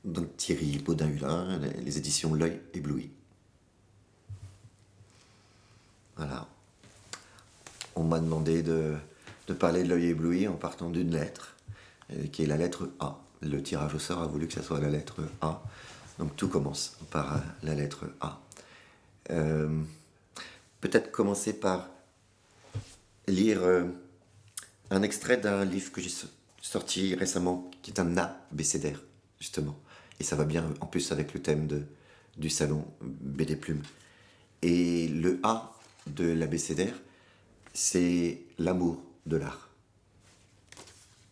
Donc Thierry Baudin-Hulin, les éditions L'Œil ébloui. Voilà. On m'a demandé de parler de L'Œil ébloui en partant d'une lettre, qui est la lettre A. Le tirage au sort a voulu que ça soit la lettre A. Donc tout commence par la lettre A. Peut-être commencer par lire un extrait d'un livre que j'ai sorti récemment, qui est un abécédaire, justement. Et ça va bien en plus avec le thème du salon BD Plume. Et le A de l'abécédaire, c'est l'amour de l'art.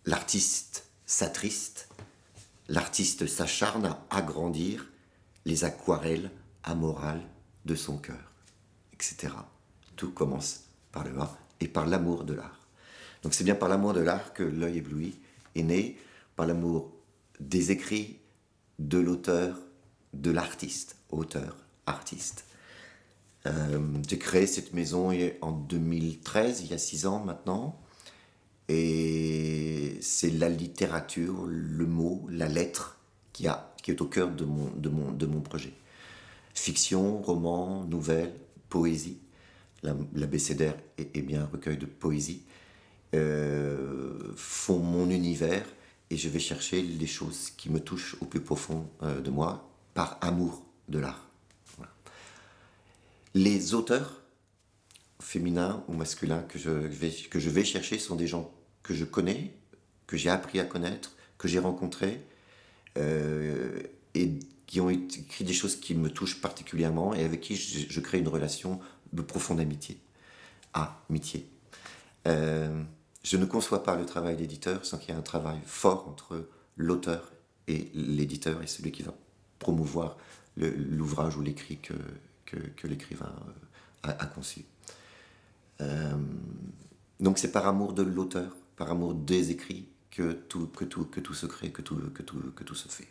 L'artiste s'attriste, l'artiste s'acharne à agrandir les aquarelles amorales de son cœur, etc. Tout commence par le A et par l'amour de l'art. Donc c'est bien par l'amour de l'art que L'Œil ébloui est né, par l'amour des écrits, de l'auteur, de l'artiste, auteur, artiste. J'ai créé cette maison en 2013, il y a 6 ans maintenant, et c'est la littérature, le mot, la lettre qui est au cœur de mon projet. Fiction, roman, nouvelle, poésie. L'abécédaire est bien un recueil de poésie. Font mon univers et je vais chercher les choses qui me touchent au plus profond de moi par amour de l'art. Voilà. Les auteurs féminins ou masculins que je vais chercher sont des gens que je connais, que j'ai appris à connaître, que j'ai rencontrés et qui ont écrit des choses qui me touchent particulièrement et avec qui je crée une relation de profonde amitié. Amitié. Je ne conçois pas le travail d'éditeur sans qu'il y ait un travail fort entre l'auteur et l'éditeur et celui qui va promouvoir l'ouvrage ou l'écrit que l'écrivain a conçu. Donc c'est par amour de l'auteur, par amour des écrits que tout se crée, que tout se fait.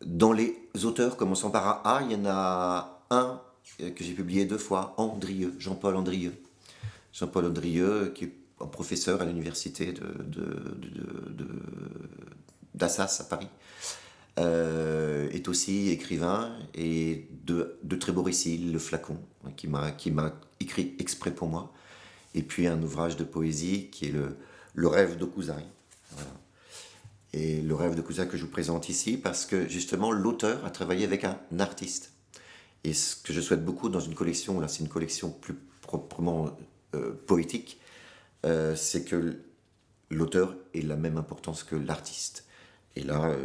Dans les auteurs, commençant par un A, il y en a un que j'ai publié 2 fois, Andrieux, Jean-Paul Andrieux. Jean-Paul Andrieux, qui est un professeur à l'université d'Assas à Paris, est aussi écrivain et de très beaux récits, Le Flacon, qui m'a écrit exprès pour moi, et puis un ouvrage de poésie qui est Le Rêve de Cousaille. Voilà. Et Le Rêve de Cousaille que je vous présente ici parce que justement l'auteur a travaillé avec un artiste. Et ce que je souhaite beaucoup dans une collection, là c'est une collection plus proprement poétique, c'est que l'auteur ait la même importance que l'artiste. Et là,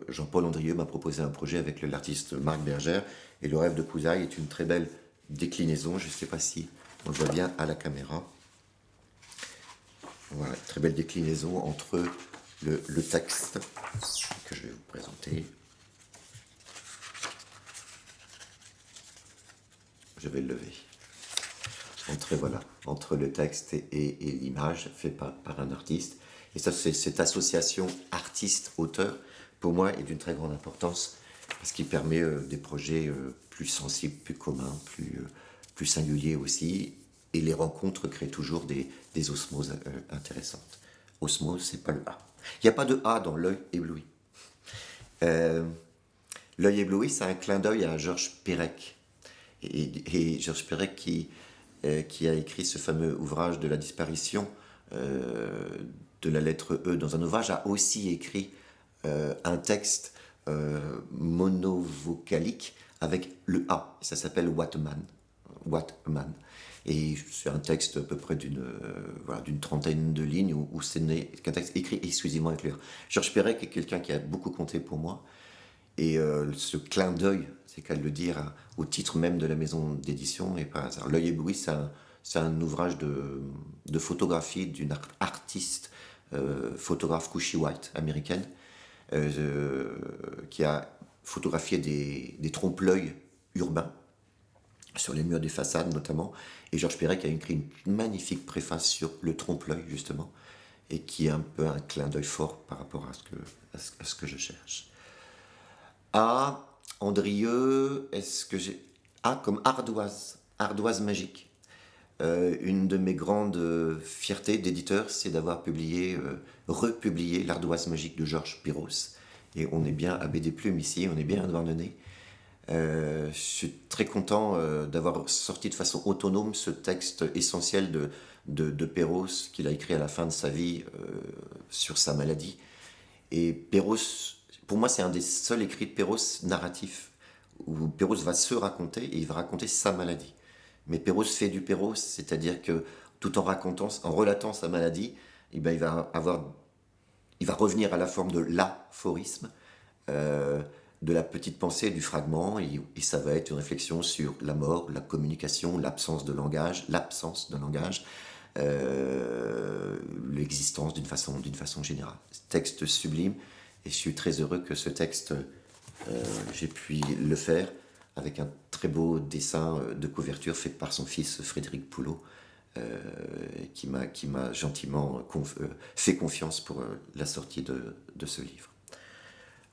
Jean-Paul Andrieux m'a proposé un projet avec l'artiste Marc Bergère, et Le Rêve de Cousaille est une très belle déclinaison, je ne sais pas si on le voit bien à la caméra. Voilà, très belle déclinaison entre le texte que je vais vous présenter. Je vais le lever. Entre le texte et l'image fait par un artiste. Et ça, cette association artiste-auteur, pour moi, est d'une très grande importance parce qu'il permet des projets plus sensibles, plus communs, plus singuliers aussi. Et les rencontres créent toujours des osmoses intéressantes. Osmose, c'est pas le A. Il n'y a pas de A dans L'Œil ébloui. L'Œil ébloui, c'est un clin d'œil à Georges Perec. Et Georges Perec qui a écrit ce fameux ouvrage de la disparition de la lettre E dans un ouvrage, a aussi écrit un texte monovocalique avec le A. Ça s'appelle What a Man. What a Man. Et c'est un texte à peu près d'une trentaine de lignes où c'est un texte écrit exclusivement avec le A. Georges Perec est quelqu'un qui a beaucoup compté pour moi. Et ce clin d'œil, c'est qu'à le dire, au titre même de la maison d'édition, et par hasard. L'Œil ébloui, c'est un ouvrage de photographie d'une artiste, photographe Cushy White, américaine, qui a photographié des trompe-l'œil urbains, sur les murs des façades notamment. Et Georges Perec a écrit une magnifique préface sur le trompe-l'œil, justement, et qui est un peu un clin d'œil fort par rapport à ce que je cherche. A, Andrieux, est-ce que j'ai... A comme ardoise, ardoise magique. Une de mes grandes fiertés d'éditeur, c'est d'avoir republié l'ardoise magique de Georges Piros. Et on est bien à Baie des Plumes ici, on est bien à Douarnenez. Je suis très content d'avoir sorti de façon autonome ce texte essentiel de Perros qu'il a écrit à la fin de sa vie sur sa maladie. Et Perros, pour moi, c'est un des seuls écrits de Perros narratifs où Perros va se raconter et il va raconter sa maladie. Mais Perros fait du Perros, c'est-à-dire que tout en racontant, en relatant sa maladie, eh ben, il va revenir à la forme de l'aphorisme, de la petite pensée, du fragment, et ça va être une réflexion sur la mort, la communication, l'absence de langage, l'existence d'une façon générale. Texte sublime, et je suis très heureux que ce texte, j'ai pu le faire avec un très beau dessin de couverture fait par son fils Frédéric Poulot, qui m'a gentiment fait confiance pour la sortie de ce livre.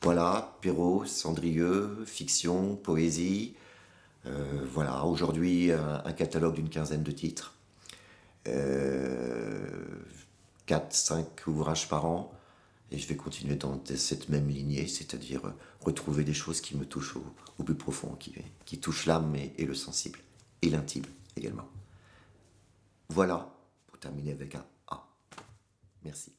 Voilà, Perrault, Cendrilleux, fiction, poésie. Voilà, aujourd'hui un catalogue d'une quinzaine de titres. 4-5 ouvrages par an. Et je vais continuer dans cette même lignée, c'est-à-dire retrouver des choses qui me touchent au plus profond, qui touchent l'âme et le sensible, et l'intime également. Voilà, pour terminer avec un A. Merci.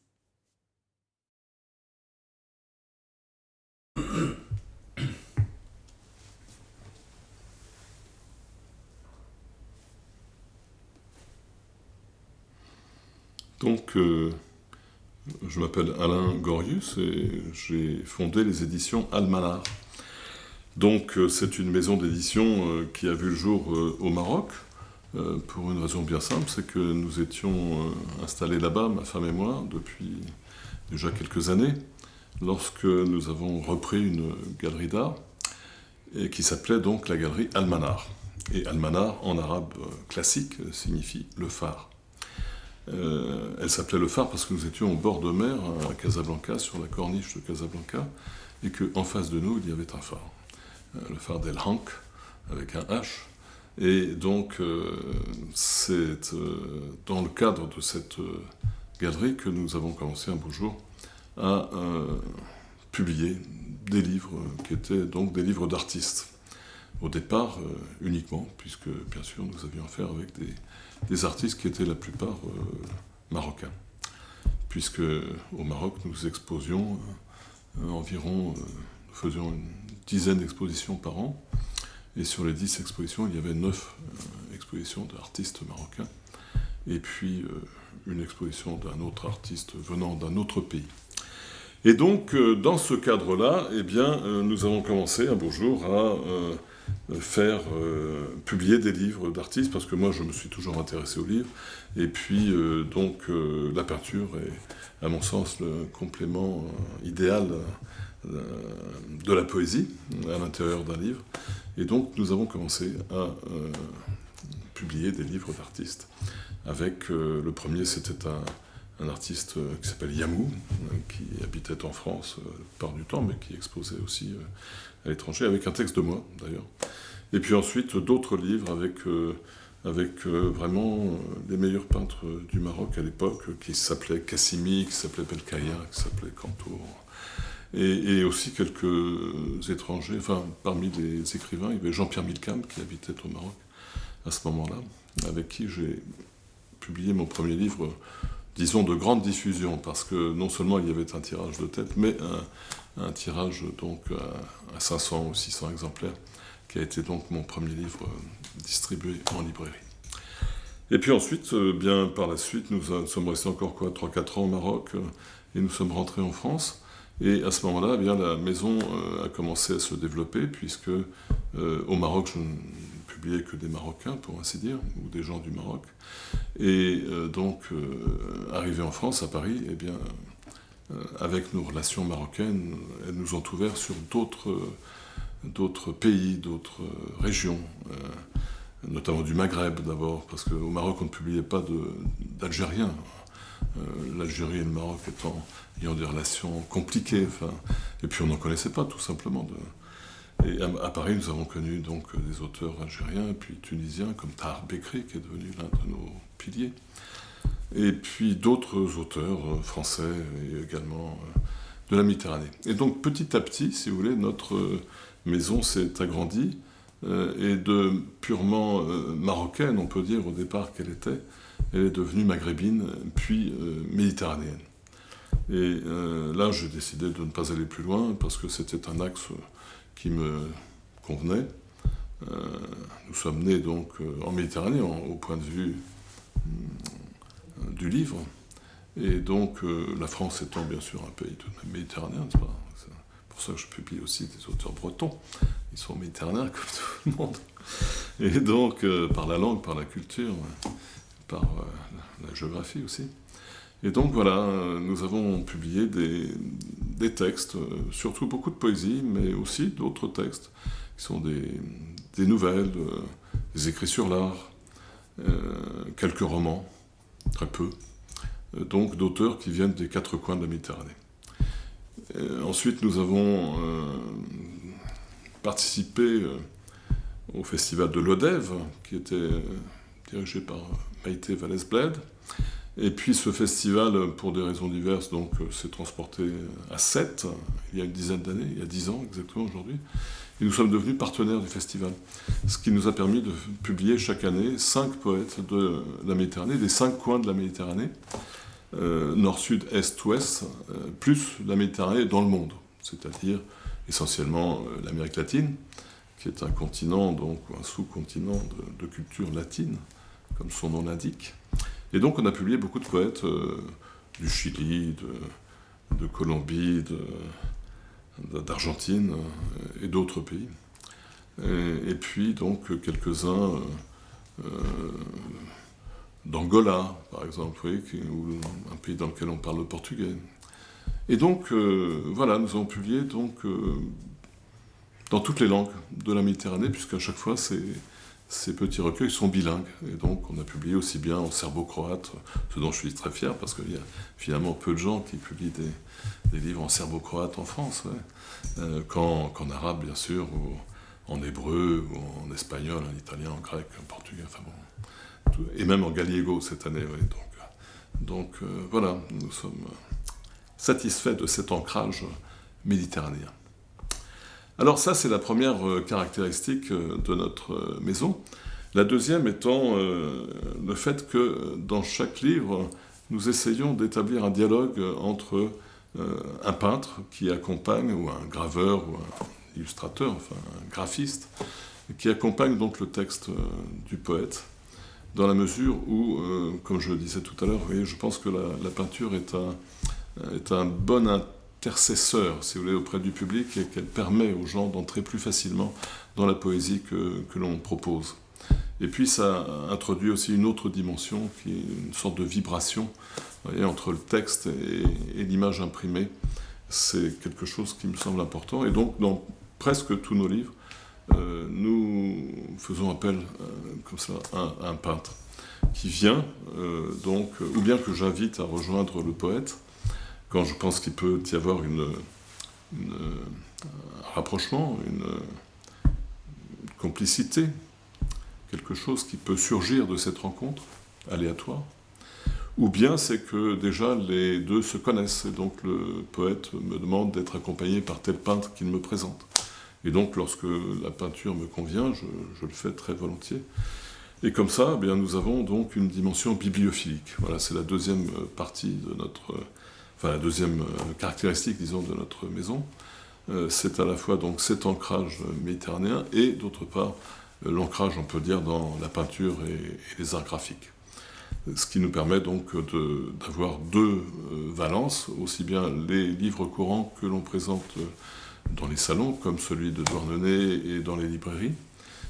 Donc, je m'appelle Alain Gorius et j'ai fondé les éditions Almanar. Donc, c'est une maison d'édition qui a vu le jour au Maroc, pour une raison bien simple, c'est que nous étions installés là-bas, ma femme et moi, depuis déjà quelques années, lorsque nous avons repris une galerie d'art, et qui s'appelait donc la galerie Almanar. Et Almanar, en arabe classique, signifie le phare. Elle s'appelait le phare parce que nous étions au bord de mer, à Casablanca, sur la corniche de Casablanca, et qu'en face de nous, il y avait un phare. Le phare d'El Hank, avec un H. Et donc, c'est dans le cadre de cette galerie que nous avons commencé un beau jour à publier des livres qui étaient donc des livres d'artistes. Au départ, uniquement, puisque bien sûr nous avions affaire avec des artistes qui étaient la plupart marocains. Puisque au Maroc, nous exposions environ, nous faisions une dizaine d'expositions par an, et sur les 10 expositions, il y avait 9 expositions d'artistes marocains, et puis une exposition d'un autre artiste venant d'un autre pays. Et donc, dans ce cadre-là, eh bien, nous avons commencé un beau jour à faire publier des livres d'artistes, parce que moi, je me suis toujours intéressé aux livres. Et puis, donc, l'aperture est, à mon sens, le complément idéal de la poésie à l'intérieur d'un livre. Et donc, nous avons commencé à publier des livres d'artistes. Avec le premier, c'était un artiste qui s'appelle Yamou, qui habitait en France par du temps, mais qui exposait aussi à l'étranger, avec un texte de moi, d'ailleurs. Et puis ensuite, d'autres livres avec vraiment les meilleurs peintres du Maroc à l'époque, qui s'appelaient Cassimi, qui s'appelait Belkaya, qui s'appelait Cantour. Et aussi quelques étrangers, enfin, parmi les écrivains, il y avait Jean-Pierre Milcam, qui habitait au Maroc à ce moment-là, avec qui j'ai publié mon premier livre, disons, de grande diffusion, parce que non seulement il y avait un tirage de tête, mais un tirage donc à 500 ou 600 exemplaires, qui a été donc mon premier livre distribué en librairie. Et puis ensuite, bien par la suite, nous sommes restés encore 3-4 ans au Maroc, et nous sommes rentrés en France. Et à ce moment-là, eh bien, la maison a commencé à se développer, puisque au Maroc, je ne publiais que des Marocains, pour ainsi dire, ou des gens du Maroc. Et donc, arrivé en France, à Paris, eh bien, avec nos relations marocaines, elles nous ont ouvert sur d'autres pays, d'autres régions, notamment du Maghreb d'abord, parce qu'au Maroc, on ne publiait pas d'Algériens. L'Algérie et le Maroc ayant des relations compliquées, et puis on n'en connaissait pas tout simplement. Et à Paris, nous avons connu donc des auteurs algériens et puis tunisiens comme Tahar Bekri, qui est devenu l'un de nos piliers, et puis d'autres auteurs français et également de la Méditerranée. Et donc petit à petit, si vous voulez, notre maison s'est agrandie, et de purement marocaine, on peut dire au départ qu'elle était, elle est devenue maghrébine, puis méditerranéenne. Et là, j'ai décidé de ne pas aller plus loin, parce que c'était un axe qui me convenait. Nous sommes nés donc en Méditerranée, au point de vue du livre. Et donc, la France étant bien sûr un pays tout de même méditerranéen, c'est pour ça que je publie aussi des auteurs bretons. Ils sont méditerranéens comme tout le monde. Et donc, par la langue, par la culture, par la géographie aussi. Et donc voilà, nous avons publié des textes, surtout beaucoup de poésie, mais aussi d'autres textes, qui sont des nouvelles, des écrits sur l'art, quelques romans, très peu, donc d'auteurs qui viennent des quatre coins de la Méditerranée. Ensuite, nous avons participé au festival de l'Odève, qui était dirigé par Maïté Vallès-Bled. Et puis ce festival, pour des raisons diverses, donc, s'est transporté à Sète, il y a une dizaine d'années, il y a 10 ans exactement aujourd'hui. Et nous sommes devenus partenaires du festival, ce qui nous a permis de publier chaque année 5 poètes de la Méditerranée, des 5 coins de la Méditerranée, nord, sud, est, ouest, plus la Méditerranée dans le monde, c'est-à-dire essentiellement l'Amérique latine, qui est un continent, donc un sous-continent de culture latine, comme son nom l'indique. Et donc on a publié beaucoup de poètes du Chili, de Colombie, d'Argentine et d'autres pays. Et puis donc quelques-uns d'Angola, par exemple, oui, ou un pays dans lequel on parle le portugais. Et donc voilà, nous avons publié donc, dans toutes les langues de la Méditerranée, puisqu'à chaque fois ces petits recueils sont bilingues. Et donc on a publié aussi bien en serbo-croate, ce dont je suis très fier, parce qu'il y a finalement peu de gens qui publient des livres en serbo-croate en France, ouais. qu'en arabe bien sûr, ou en hébreu, ou en espagnol, en italien, en grec, en portugais, enfin bon, et même en galliego cette année. Ouais. Donc voilà, nous sommes satisfaits de cet ancrage méditerranéen. Alors ça, c'est la première caractéristique de notre maison. La deuxième étant le fait que dans chaque livre, nous essayons d'établir un dialogue entre un peintre qui accompagne, ou un graveur, ou un illustrateur, enfin un graphiste, qui accompagne donc le texte du poète, dans la mesure où, comme je le disais tout à l'heure, oui, je pense que la peinture est un bon intercesseur, si vous voulez, auprès du public, et qu'elle permet aux gens d'entrer plus facilement dans la poésie que l'on propose. Et puis ça introduit aussi une autre dimension, qui est une sorte de vibration, vous voyez, entre le texte et l'image imprimée. C'est quelque chose qui me semble important. Et donc, dans presque tous nos livres, nous faisons appel, comme ça, à un peintre qui vient, donc, ou bien que j'invite à rejoindre le poète, quand je pense qu'il peut y avoir un rapprochement, une complicité, quelque chose qui peut surgir de cette rencontre aléatoire, ou bien c'est que déjà les deux se connaissent, et donc le poète me demande d'être accompagné par tel peintre qu'il me présente. Et donc lorsque la peinture me convient, je le fais très volontiers. Et comme ça, eh bien, nous avons donc une dimension bibliophilique. Voilà, c'est la deuxième partie de la deuxième caractéristique, disons, de notre maison. C'est à la fois donc cet ancrage méditerranéen et, d'autre part, l'ancrage, on peut dire, dans la peinture et les arts graphiques. Ce qui nous permet donc d'avoir deux valences, aussi bien les livres courants que l'on présente dans les salons, comme celui de Douarnenez et dans les librairies,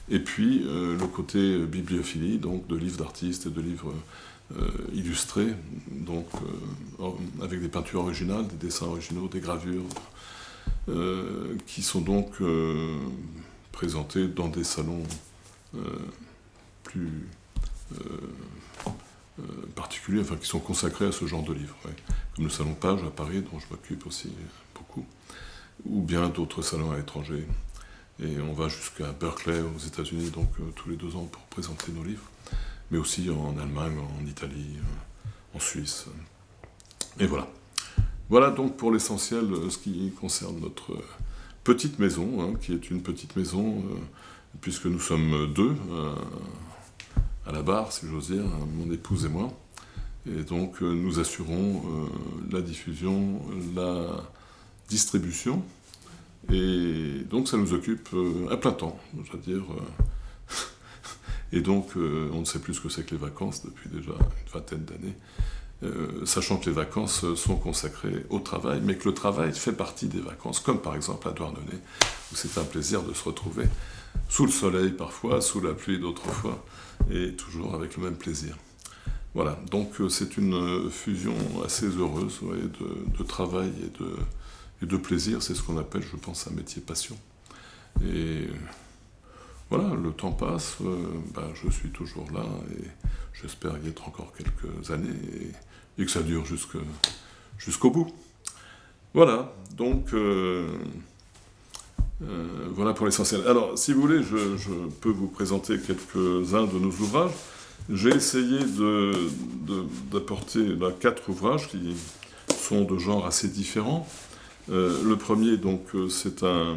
et puis le côté bibliophilie, donc de livres d'artistes et de livres illustrés, donc avec des peintures originales, des dessins originaux, des gravures, qui sont donc présentés dans des salons plus particuliers, enfin qui sont consacrés à ce genre de livres, ouais. Comme le salon Page à Paris, dont je m'occupe aussi beaucoup, ou bien d'autres salons à l'étranger. Et on va jusqu'à Berkeley aux États-Unis, donc tous les 2 ans pour présenter nos livres, mais aussi en Allemagne, en Italie, en Suisse. Et voilà. Voilà donc pour l'essentiel ce qui concerne notre petite maison, hein, qui est une petite maison, puisque nous sommes deux à la barre, si j'ose dire, mon épouse et moi. Et donc nous assurons la diffusion, la distribution, et donc ça nous occupe à plein temps, je veux dire. Et donc on ne sait plus ce que c'est que les vacances depuis déjà une vingtaine d'années. Sachant que les vacances sont consacrées au travail, mais que le travail fait partie des vacances, comme par exemple à Douarnenez, où c'est un plaisir de se retrouver sous le soleil parfois, sous la pluie d'autres fois, et toujours avec le même plaisir. Voilà, donc c'est une fusion assez heureuse, ouais, de travail et de plaisir, c'est ce qu'on appelle, je pense, un métier passion. Et voilà, le temps passe, je suis toujours là, et j'espère y être encore quelques années, et que ça dure jusqu'au bout. Voilà, donc voilà pour l'essentiel. Alors, si vous voulez, je peux vous présenter quelques-uns de nos ouvrages. J'ai essayé d'apporter 4 ouvrages qui sont de genres assez différents. Le premier, donc, c'est un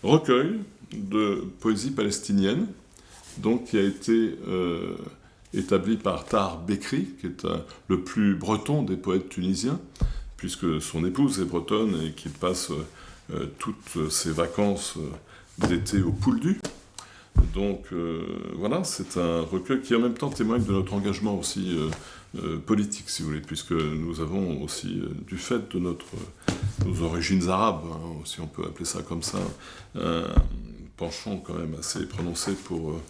recueil de poésie palestinienne, donc, qui a été établi par Tahar Bekri, qui est le plus breton des poètes tunisiens, puisque son épouse est bretonne et qu'il passe toutes ses vacances d'été au Pouldu. Donc voilà, c'est un recueil qui en même temps témoigne de notre engagement aussi politique, si vous voulez, puisque nous avons aussi, du fait de nos origines arabes, hein, si on peut appeler ça comme ça, un penchant quand même assez prononcé pour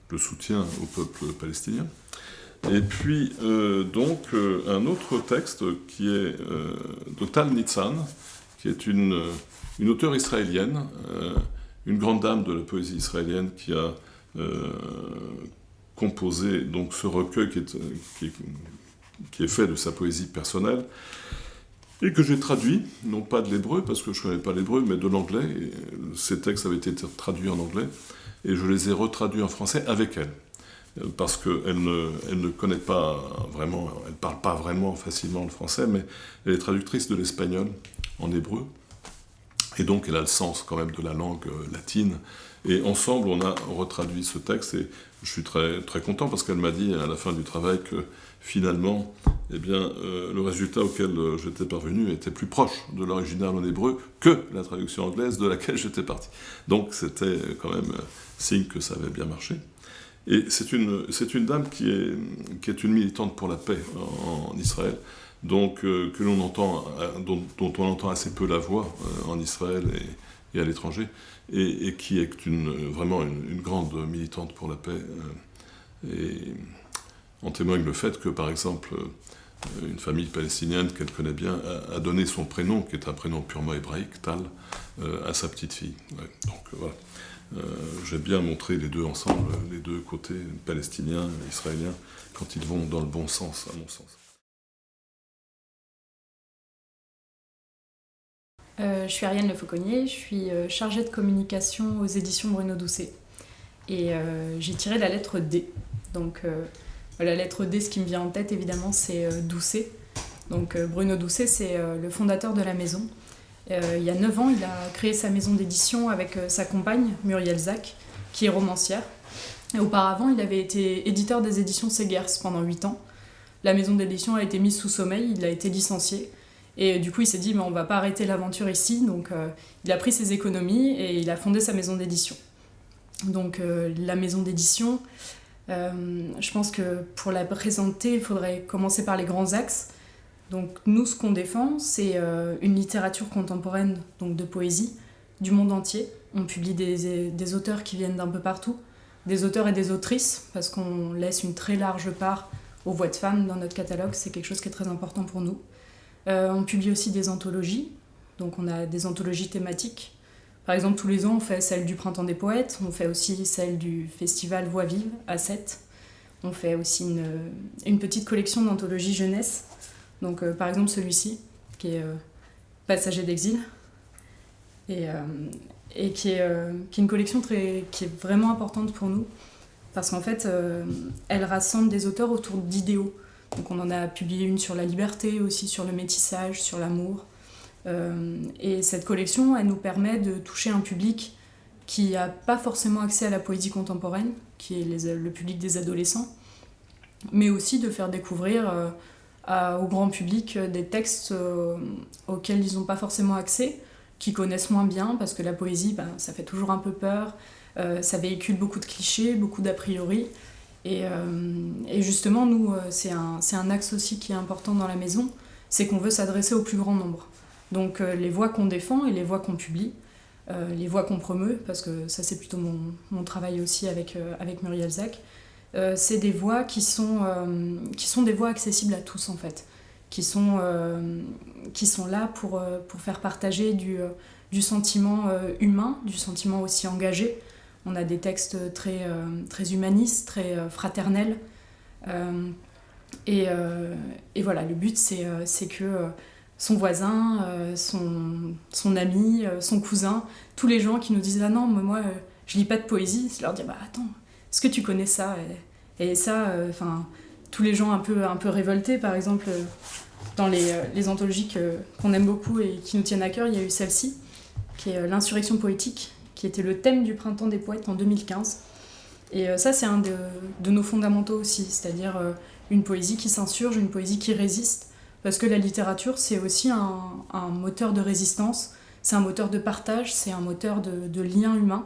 le soutien au peuple palestinien. Et puis un autre texte qui est de Tal Nitzan, qui est une auteure israélienne, une grande dame de la poésie israélienne qui a composé donc ce recueil qui est fait de sa poésie personnelle et que j'ai traduit, non pas de l'hébreu parce que je ne connais pas l'hébreu, mais de l'anglais. Et ces textes avaient été traduits en anglais et je les ai retraduits en français avec elle. Parce qu'elle ne connaît pas vraiment, elle ne parle pas vraiment facilement le français, mais elle est traductrice de l'espagnol en hébreu. Et donc elle a le sens quand même de la langue latine. Et ensemble, on a retraduit ce texte et je suis très, très content parce qu'elle m'a dit à la fin du travail que finalement, le résultat auquel j'étais parvenu était plus proche de l'original en hébreu que la traduction anglaise de laquelle j'étais parti. Donc c'était quand même signe que ça avait bien marché. Et c'est une dame qui est une militante pour la paix en Israël, donc dont on entend assez peu la voix en Israël et à l'étranger, et qui est vraiment une grande militante pour la paix. Et en témoigne le fait que, par exemple, une famille palestinienne qu'elle connaît bien a donné son prénom, qui est un prénom purement hébraïque, Tal, à sa petite fille. Ouais, donc voilà. J'ai bien montré les deux ensemble, les deux côtés, palestiniens et israéliens, quand ils vont dans le bon sens, à mon sens. Je suis Ariane Le Fauconnier, je suis chargée de communication aux éditions Bruno Doucet. Et j'ai tiré la lettre D. Donc la lettre D, ce qui me vient en tête évidemment, c'est Doucet. Donc Bruno Doucet, c'est le fondateur de la maison. Il y a 9 ans, il a créé sa maison d'édition avec sa compagne, Muriel Zach, qui est romancière. Et auparavant, il avait été éditeur des éditions Segers pendant 8 ans. La maison d'édition a été mise sous sommeil, il a été licencié. Et du coup, il s'est dit, mais on va pas arrêter l'aventure ici. Donc il a pris ses économies et il a fondé sa maison d'édition. Donc la maison d'édition, je pense que pour la présenter, il faudrait commencer par les grands axes. Donc nous, ce qu'on défend, c'est une littérature contemporaine, donc de poésie, du monde entier. On publie des auteurs qui viennent d'un peu partout, des auteurs et des autrices, parce qu'on laisse une très large part aux voix de femmes dans notre catalogue, c'est quelque chose qui est très important pour nous. On publie aussi des anthologies, donc on a des anthologies thématiques. Par exemple, tous les ans, on fait celle du Printemps des Poètes, on fait aussi celle du festival Voix Vive à Sète. On fait aussi une petite collection d'anthologies jeunesse. Donc, par exemple, celui-ci, qui est Passager d'exil, et qui est une collection qui est vraiment importante pour nous, parce qu'en fait, elle rassemble des auteurs autour d'idéaux. Donc on en a publié une sur la liberté, aussi sur le métissage, sur l'amour. Et cette collection, elle nous permet de toucher un public qui n'a pas forcément accès à la poésie contemporaine, qui est le public des adolescents, mais aussi de faire découvrir au grand public des textes auxquels ils n'ont pas forcément accès, qui connaissent moins bien, parce que la poésie, ça fait toujours un peu peur, ça véhicule beaucoup de clichés, beaucoup d'a priori, et justement, nous, c'est un axe aussi qui est important dans la maison, c'est qu'on veut s'adresser au plus grand nombre. Donc les voix qu'on défend et les voix qu'on publie, les voix qu'on promeut, parce que ça c'est plutôt mon travail aussi avec Muriel Zac, c'est des voix qui sont des voix accessibles à tous en fait, qui sont là pour faire partager du sentiment humain, du sentiment aussi engagé. On a des textes très humanistes, très fraternels. Et voilà, le but c'est que son voisin, son ami, son cousin, tous les gens qui nous disent « Ah non, mais moi je lis pas de poésie », c'est leur dire « Bah attends, est-ce que tu connais ça ?» Et ça, tous les gens un peu révoltés, par exemple, dans les anthologies qu'on aime beaucoup et qui nous tiennent à cœur, il y a eu celle-ci, qui est l'insurrection poétique, qui était le thème du Printemps des poètes en 2015. Et ça, c'est un de nos fondamentaux aussi, c'est-à-dire une poésie qui s'insurge, une poésie qui résiste, parce que la littérature, c'est aussi un moteur de résistance, c'est un moteur de partage, c'est un moteur de lien humain.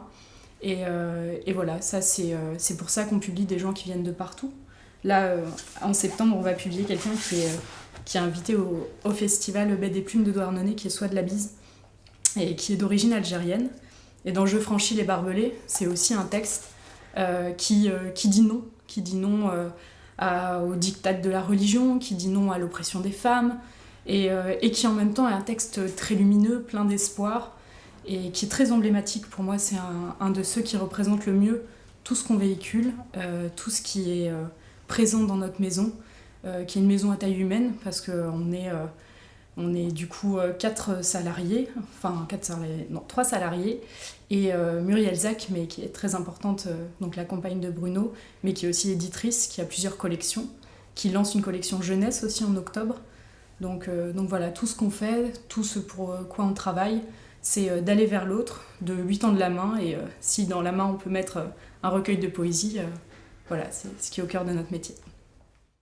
Et voilà, ça c'est pour ça qu'on publie des gens qui viennent de partout. Là, en septembre, on va publier quelqu'un qui est invité au festival Baie des Plumes de Douarnenez, qui est Soit de la Bise, et qui est d'origine algérienne. Et dans Je franchis les barbelés, c'est aussi un texte qui dit non au diktat de la religion, qui dit non à l'oppression des femmes, et qui en même temps est un texte très lumineux, plein d'espoir, et qui est très emblématique. Pour moi, c'est un de ceux qui représente le mieux tout ce qu'on véhicule, tout ce qui est présent dans notre maison, qui est une maison à taille humaine, parce qu'on est du coup 3 salariés, et Muriel Zac, mais qui est très importante, donc la compagne de Bruno, mais qui est aussi éditrice, qui a plusieurs collections, qui lance une collection jeunesse aussi en octobre. Donc voilà, tout ce qu'on fait, tout ce pour quoi on travaille, c'est d'aller vers l'autre, de lui tendre la main, et si dans la main on peut mettre un recueil de poésie, voilà, c'est ce qui est au cœur de notre métier.